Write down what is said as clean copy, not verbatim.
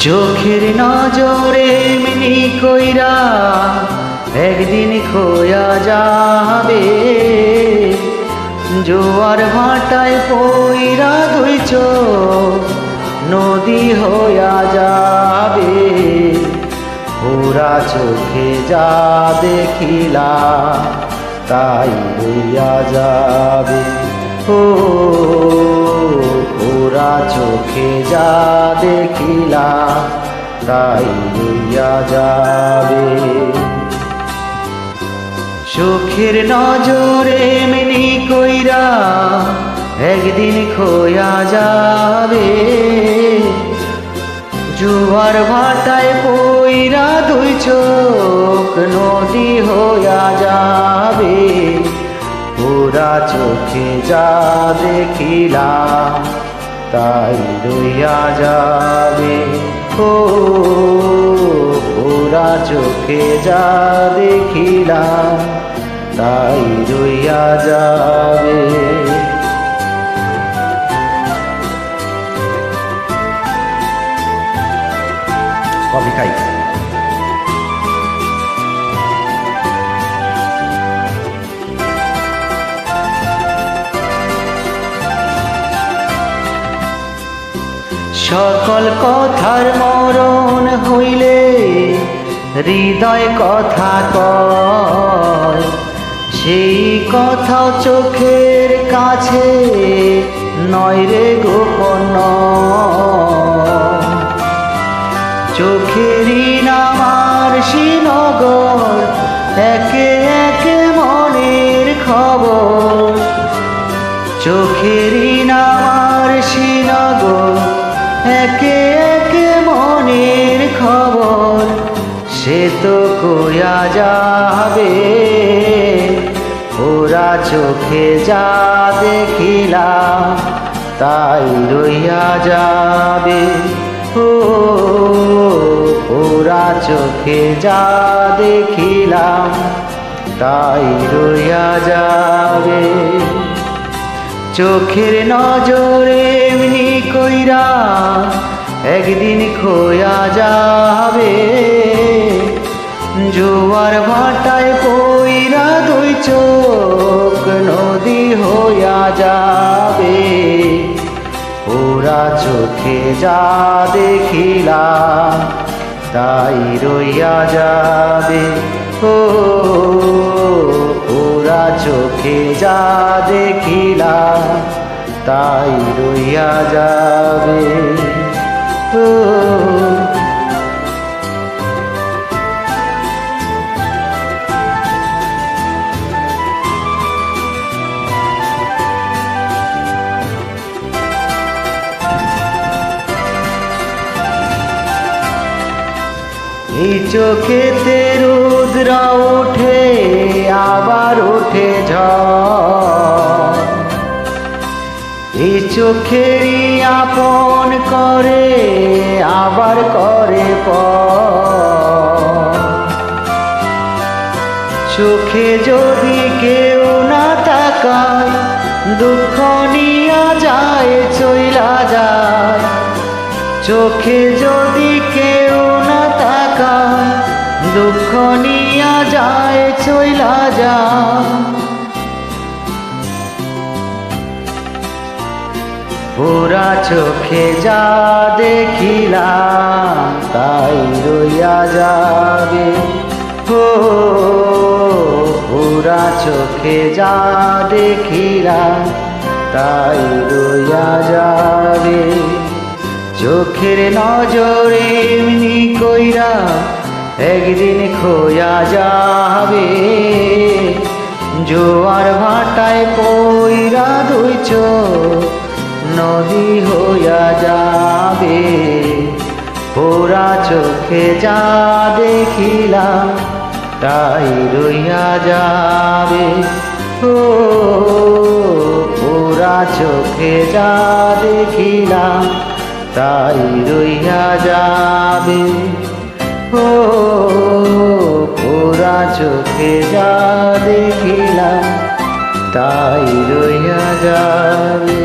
চোখের নজরে এমনি কইরা একদিন খোয়া যাবে, জোয়ার ভাটায় পইরা দুই চোখ নদী হইয়া যাবে। ওরা চোখে যা দেখিলা তাই হইয়া যাবে। ও ওরা চোখে যা দেখিলা তাই হইয়া যাবে। চোখের নজরে এমনি কইরা একদিন খোয়া যাবে, জোয়ার ভাটায় পইরা দুই চোখ নদী হইয়া যাবে। ওরা চোখে যা দেখিলা তাই রইয়া যাবে। ও ওরা চোখে যা দেখিলা তাই রইয়া যাবে। কফি খাই। সকল কথার মরণ হইলে হৃদয় কথা কয়, সেই কথাও চোখের কাছে নয় রে গোপন। চোখেরই নামার শ্রীনগর একে একে মনের খবর। চোখেরই নামার শ্রীনগর একে একে মনের খবর। সে তো কইয়া যাবে, ওরা চোখে যা দেখিলা তাই রইয়া যাবে। ও ওরা চোখে যা দেখিলাম তাই রইয়া যাবে। চোখের নজরে এমনি কইরা একদিন খোয়া যাবে, জোয়ার ভাটায় পইরা দুই চোখ নদী হইয়া যাবে। ওরা চোখে যা দেখিলা তাই রইয়া যাবে। ও ওরা চোখে যা দেখিলা তাই রইয়া যাবে। ও এই চোখেতে রুদ্র ওঠে আবার ওঠে ঝড়, এই চোখেরই আপন করে আবার করে পর। চোখে যদি কেউ না তাকায় দুঃখ নিয়া যায় চইলা যায়। চোখে যদি কেউ না তাকায় দুঃখ নিয়া যায় চইলা যায়। ওরা চোখে যা দেখিলাম তাই রইয়া যাবে। ও ওরা চোখে যা দেখিলাম তাই রইয়া যাবে। চোখের নজরে এমনি কইরা একদিন খোয়া যাবে, জোয়ার ভাটায় পইরা দুই চোখ নদী হইয়া যাবে। ওরা চোখে যা দেখিলাম তাই রইয়া যাবে। ও ওরা চোখে যা দেখিলাম তাই রইয়া যাবে। ও ওরা চোখে যা দেখিলাম তাই রইয়া যাবে।